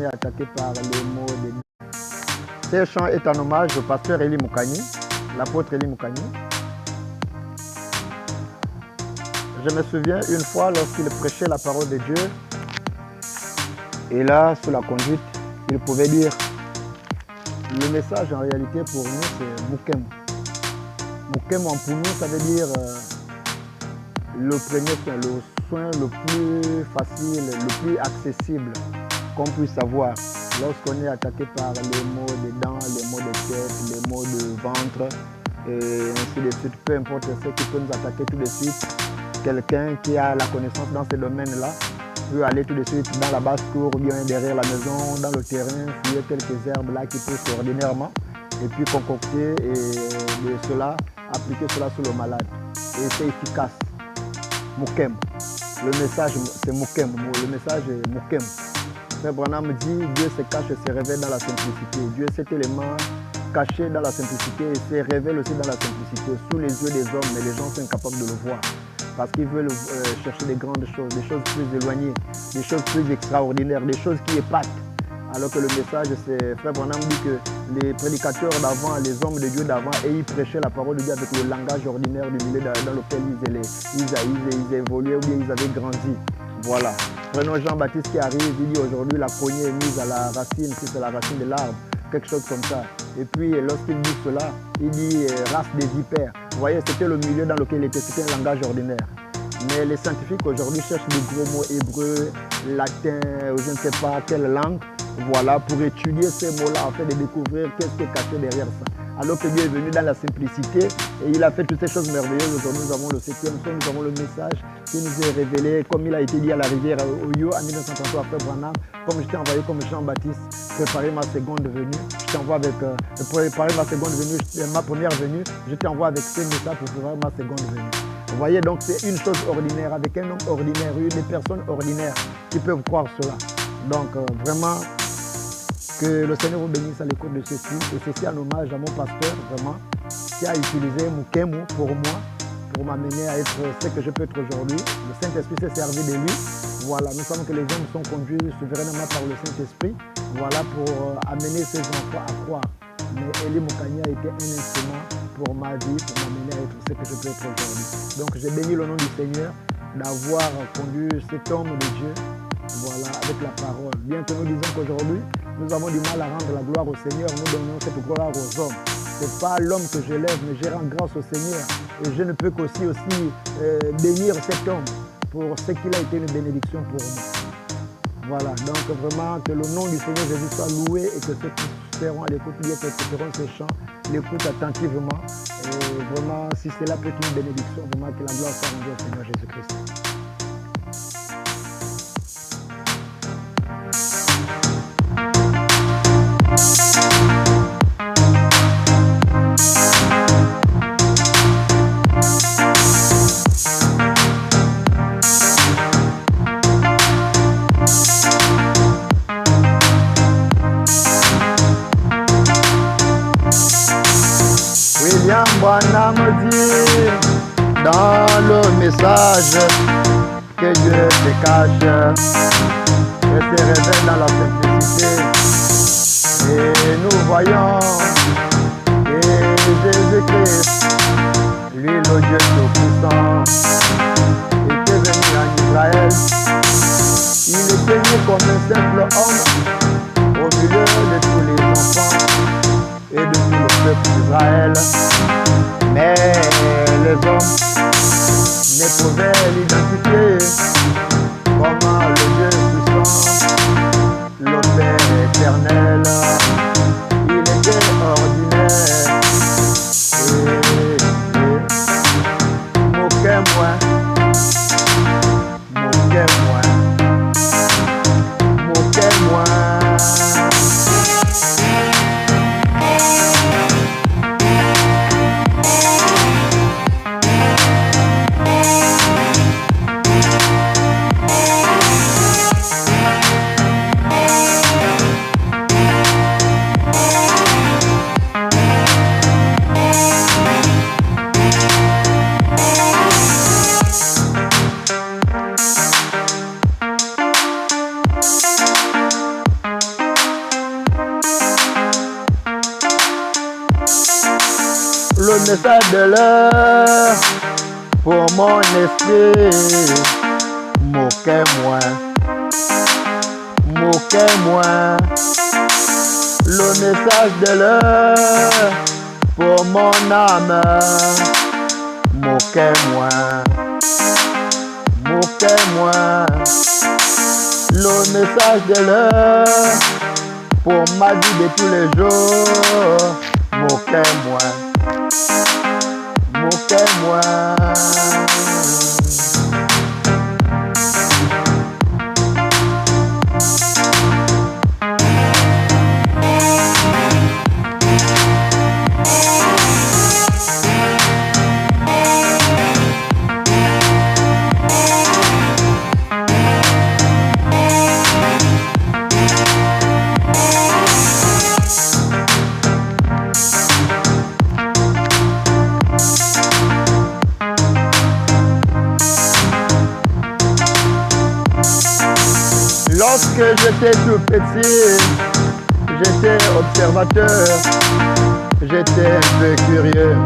est attaqué par les mots de... Ce chant est en hommage au pasteur Eli Moukani, l'apôtre Eli Moukani. Je me souviens une fois lorsqu'il prêchait la parole de Dieu, et là, sous la conduite, il pouvait dire, le message en réalité pour nous c'est Moukem. Moukem pour nous ça veut dire le premier soin, le soin le plus facile, le plus accessible qu'on puisse avoir lorsqu'on est attaqué par les maux de dents, les maux de tête, les maux de ventre et ainsi de suite. Peu importe ce qui peut nous attaquer tout de suite, quelqu'un qui a la connaissance dans ces domaines-là peut aller tout de suite dans la basse-cour ou bien derrière la maison, dans le terrain, fouiller quelques herbes là qui poussent ordinairement et puis concocter et de cela, appliquer cela sur le malade. Et c'est efficace. Moukem. Le message c'est Moukem. Le message est Moukem. Frère Branham dit Dieu se cache et se révèle dans la simplicité. Dieu cet élément caché dans la simplicité et se révèle aussi dans la simplicité sous les yeux des hommes, mais les gens sont incapables de le voir. Parce qu'ils veulent chercher des grandes choses, des choses plus éloignées, des choses plus extraordinaires, des choses qui épatent. Alors que le message, c'est, Frère Branham dit que les prédicateurs d'avant, les hommes de Dieu d'avant, et ils prêchaient la parole de Dieu avec le langage ordinaire du milieu dans lequel ils évoluaient ou bien ils avaient grandi. Voilà. Prenons Jean-Baptiste qui arrive, il dit aujourd'hui la cognée est mise à la racine, si c'est la racine de l'arbre, quelque chose comme ça. Et puis lorsqu'il dit cela, il dit race des vipères. Vous voyez, c'était le milieu dans lequel il était, c'était un langage ordinaire. Mais les scientifiques aujourd'hui cherchent des gros mots hébreux, latin, ou je ne sais pas quelle langue, voilà, pour étudier ces mots-là, afin de découvrir qu'est-ce qui est caché derrière ça. Alors que Dieu est venu dans la simplicité et il a fait toutes ces choses merveilleuses. Aujourd'hui, nous avons le 7e son, nous avons le message qui nous est révélé, comme il a été dit à la rivière Oyo en 1933 à Frère Branham, comme je t'ai envoyé comme Jean-Baptiste, préparer ma seconde venue. Je t'envoie avec, préparer ma seconde venue, ma première venue, je t'envoie avec ces messages pour préparer ma seconde venue. Vous voyez, donc c'est une chose ordinaire, avec un homme ordinaire, des personnes ordinaires qui peuvent croire cela. Donc vraiment, que le Seigneur vous bénisse à l'écoute de ceci. Et ceci en hommage à mon pasteur, vraiment, qui a utilisé Moukemu pour moi, pour m'amener à être ce que je peux être aujourd'hui. Le Saint-Esprit s'est servi de lui. Voilà, nous savons que les hommes sont conduits souverainement par le Saint-Esprit. Voilà, pour amener ces enfants à croire. Mais Eli Moukani a été un instrument pour ma vie, pour m'amener à être ce que je peux être aujourd'hui. Donc j'ai béni le nom du Seigneur d'avoir conduit cet homme de Dieu, voilà, avec la parole. Bien que nous disons qu'aujourd'hui, nous avons du mal à rendre la gloire au Seigneur, nous donnons cette gloire aux hommes. Ce n'est pas l'homme que j'élève, mais je rends grâce au Seigneur. Et je ne peux qu'aussi bénir cet homme pour ce qu'il a été une bénédiction pour moi. Voilà, donc vraiment que le nom du Seigneur Jésus soit loué et que ceux qui seront à l'écoute, bien que écouteront ces chants, l'écoutent attentivement. Et vraiment, si cela peut être une bénédiction, vraiment que la gloire soit rendue au Seigneur Jésus-Christ. William Branham dit dans le message que Dieu se cache et se révèle dans la simplicité. Et nous voyons que Jésus-Christ, lui le Dieu tout-puissant, était venu en Israël. Il était né comme un simple homme au milieu de tous les enfants et de tout le peuple d'Israël. Mais les hommes ne pouvaient l'identifier comme le Dieu puissant, le Père éternel. Il était ordinaire et moquez-moi, moquez-moi, moquez-moi. le message de l'heure pour mon esprit. Moquez-moi, moquez-moi. Le message de l'heure pour mon âme. Moquez-moi, moquez-moi. Le message de l'heure pour ma vie de tous les jours. Moquez-moi, moquez-moi. Lorsque j'étais tout petit, j'étais observateur, j'étais un peu curieux.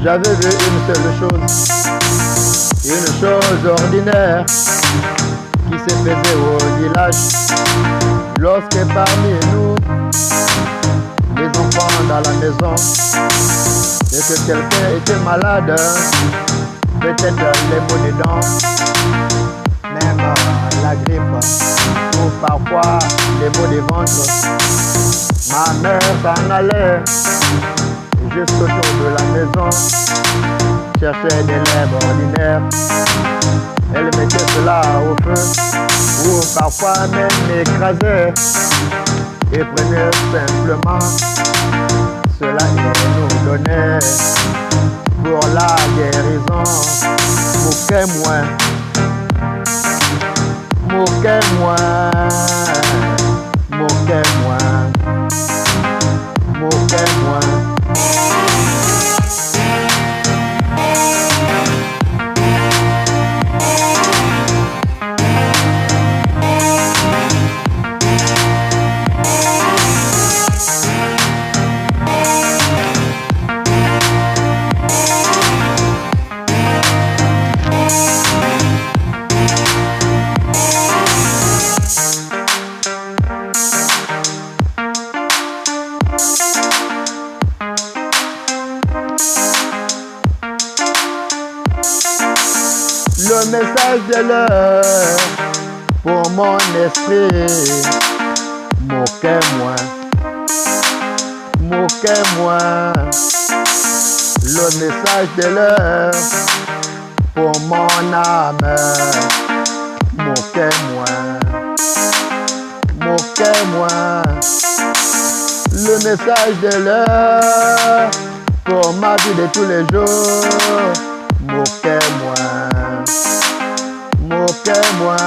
J'avais vu une chose ordinaire qui se faisait au village. Lorsque parmi nous, les enfants dans la maison, et que quelqu'un était malade, peut-être les maux des dents, même la grippe, ou parfois les maux de ventre. Ma mère s'en allait juste autour de la maison, cherchait des lèvres ordinaires. Elle mettait cela au feu, ou parfois même écrasait, et prenait simplement cela et nous donnait pour la guérison. Moquez-moi, moquez-moi, moquez-moi, moquez-moi. Le message de l'heure pour mon esprit. Moquez-moi, moquez-moi. Le message de l'heure pour mon âme. Moquez-moi, moquez-moi. Le message de l'heure pour ma vie de tous les jours. Moquez-moi, moquez-moi.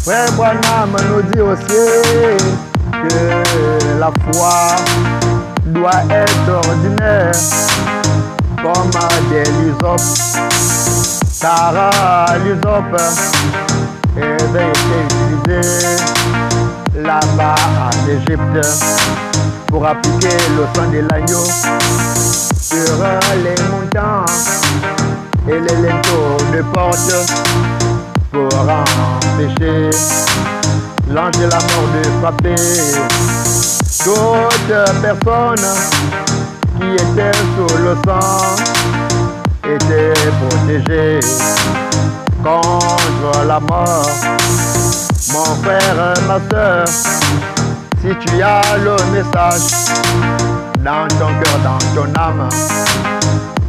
Frère Branham nous dit aussi que la foi doit être ordinaire comme des lysopes, car l'hysope avait été utilisé là-bas en Égypte pour appliquer le sang de l'agneau sur les montants et les linteaux de porte pour empêcher l'ange de la mort de frapper toute personne qui était sous le sang était protégée contre la mort. Mon frère, ma soeur, si tu as le message dans ton cœur, dans ton âme,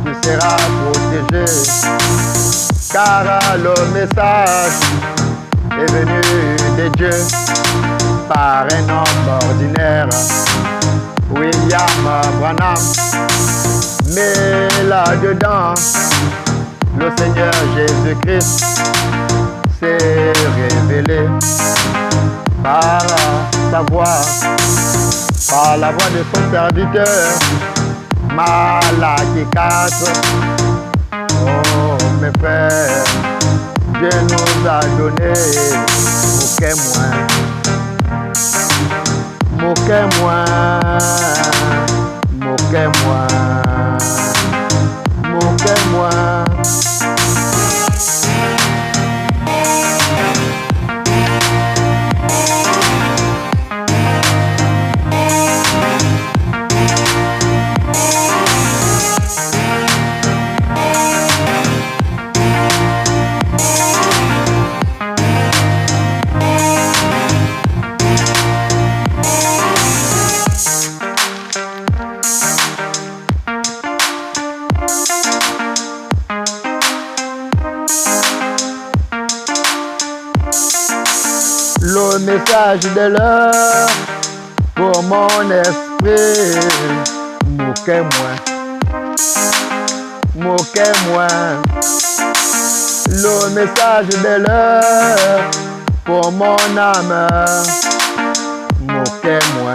tu seras protégé, car le message est venu de Dieu par un homme ordinaire, William Branham. Mais là-dedans, le Seigneur Jésus-Christ s'est révélé par sa voix, par la voix de son serviteur, Malachie 4. Oh mes frères, Dieu nous a donné moquez-moi, moquez-moi, moquez-moi, moquez-moi. Le message de l'heure pour mon esprit, moquez-moi, moquez-moi. Le message de l'heure pour mon âme, moquez-moi,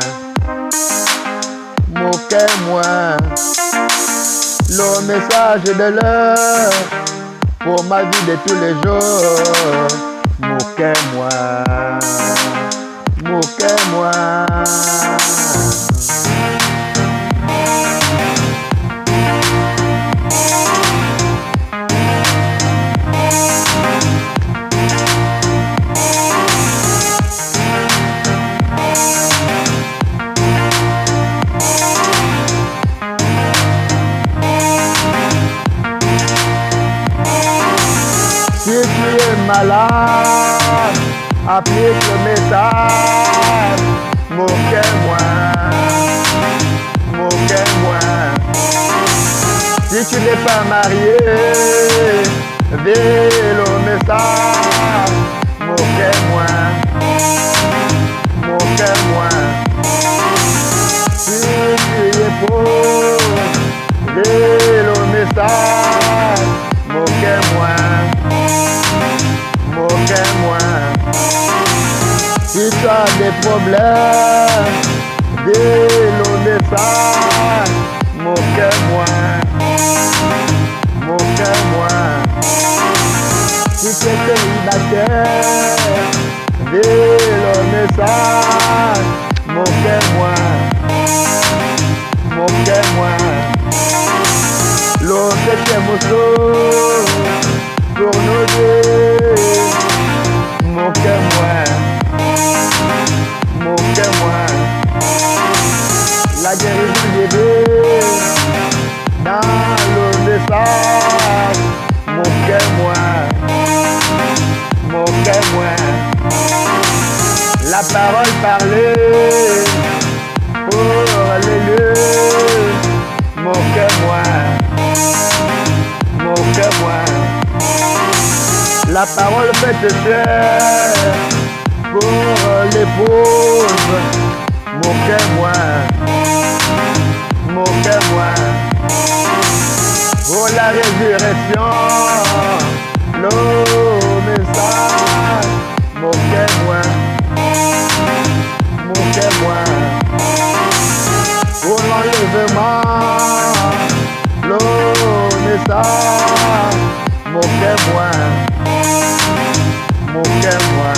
moquez-moi. Le message de l'heure pour ma vie de tous les jours, moquez-moi, moquez-moi. Si tu es malade, applique le message, moquez-moi, moquez-moi. Si tu n'es pas marié, vis le message, moquez-moi, moquez-moi. Si tu es pauvre, vis le message, moquez-moi, moquez-moi. Si tu as des problèmes, dis le message, moquez-moi, moquez-moi. Si tu es célibataire, dis le message, moquez-moi, moquez-moi. Le petit morceau pour nous deux, moquez-moi, moquez-moi. La guérison des deux dans le message, moquez-moi, moquez-moi. La parole parlée pour les lieux, moquez-moi, moquez-moi. La parole faite chair pour les pauvres, moquez-moi, moquez-moi. Pour la résurrection, le message, moquez-moi, moquez-moi. Pour l'enlèvement, le message, moquez-moi, moquez-moi.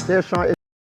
Ces chants